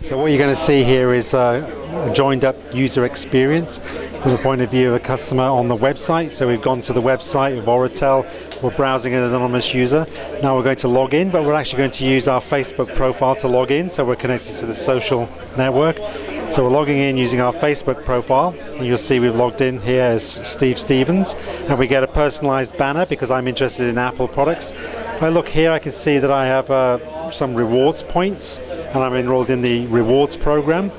So what you're going to see here is a joined up user experience from the point of view of a customer on the website. So we've gone to the website of Oratel, we're browsing as an anonymous user. Now we're going to log in, but we're actually going to use our Facebook profile to log in, so we're connected to the social network. So we're logging in using our Facebook profile, and you'll see we've logged in here as Steve Stevens, and we get a personalized banner because I'm interested in Apple products. If I look here, I can see that I have some rewards points, and I'm enrolled in the rewards program.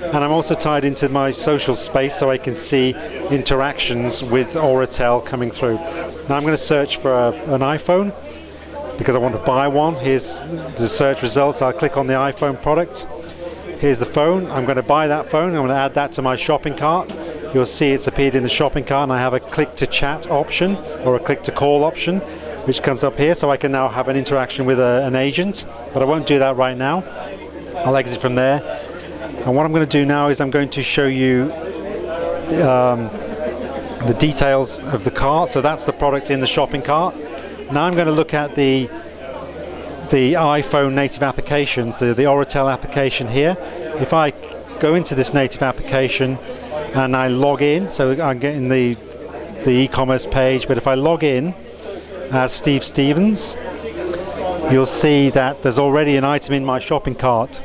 And I'm also tied into my social space so I can see interactions with Oratel coming through. Now I'm going to search for an iPhone because I want to buy one. Here's the search results. I'll click on the iPhone product. Here's the phone. I'm going to buy that phone. I'm going to add that to my shopping cart. You'll see it's appeared in the shopping cart, and I have a click to chat option or a click to call option, which comes up here, so I can now have an interaction with an agent, but I won't do that right now. I'll exit from there. And what I'm going to do now is I'm going to show you the details of the cart. So that's the product in the shopping cart. Now I'm going to look at the iPhone native application, the Oratel application here. If I go into this native application and I log in, so I'm getting the e-commerce page, but if I log in as Steve Stevens, you'll see that there's already an item in my shopping cart.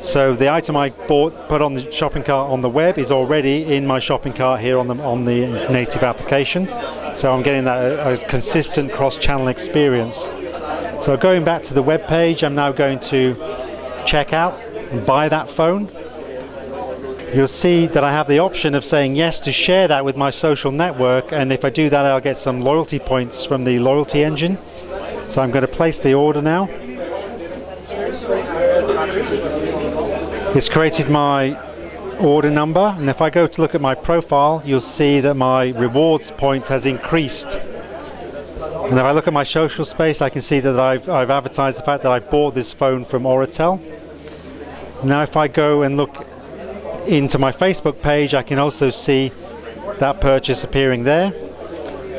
So the item I put on the shopping cart on the web is already in my shopping cart here on the native application. So I'm getting that a consistent cross-channel experience. So going back to the web page, I'm now going to check out and buy that phone. You'll see that I have the option of saying yes to share that with my social network, and if I do that, I'll get some loyalty points from the loyalty engine. So I'm going to place the order now. It's created my order number, and if I go to look at my profile, you'll see that my rewards point has increased. And if I look at my social space, I can see that I've advertised the fact that I bought this phone from Oratel. Now if I go and look into my Facebook page, I can also see that purchase appearing there.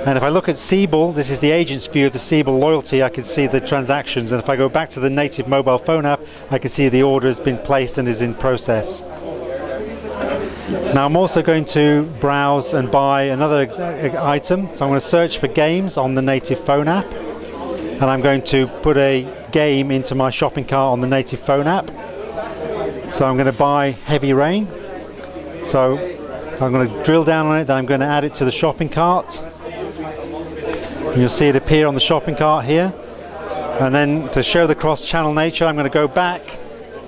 And if I look at Siebel, this is the agent's view of the Siebel loyalty, I can see the transactions. And if I go back to the native mobile phone app, I can see the order has been placed and is in process. Now I'm also going to browse and buy another item. So I'm going to search for games on the native phone app. And I'm going to put a game into my shopping cart on the native phone app. So I'm going to buy Heavy Rain. So I'm going to drill down on it, then I'm going to add it to the shopping cart. And you'll see it appear on the shopping cart here. And then to show the cross-channel nature, I'm going to go back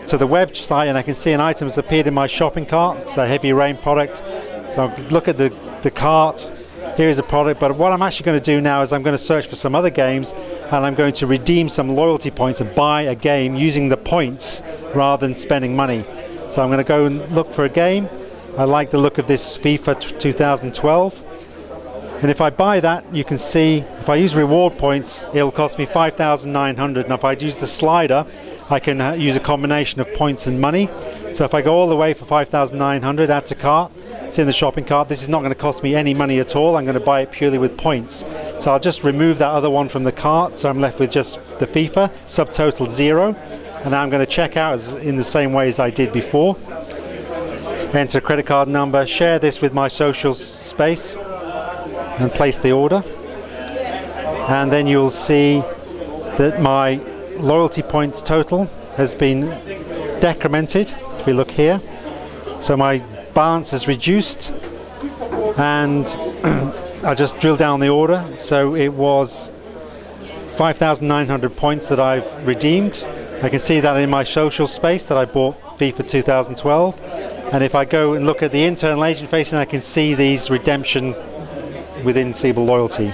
to the website and I can see an item has appeared in my shopping cart. It's the Heavy Rain product. So I'll look at the cart. Here is a product, but what I'm actually going to do now is I'm going to search for some other games, and I'm going to redeem some loyalty points and buy a game using the points rather than spending money. So I'm going to go and look for a game. I like the look of this FIFA 2012. And if I buy that, you can see if I use reward points, it'll cost me 5,900. And if I use the slider, I can use a combination of points and money. So if I go all the way for 5,900, add to cart, it's in the shopping cart. This is not going to cost me any money at all. I'm going to buy it purely with points. So I'll just remove that other one from the cart. So I'm left with just the FIFA, subtotal 0. And now I'm going to check out in the same way as I did before. Enter a credit card number, share this with my social space, and place the order. And then you'll see that my loyalty points total has been decremented. If we look here, so my balance is reduced, and I just drill down the order. So it was 5,900 points that I've redeemed. I can see that in my social space that I bought FIFA 2012. And if I go and look at the internal agent facing, I can see these redemption within Siebel Loyalty.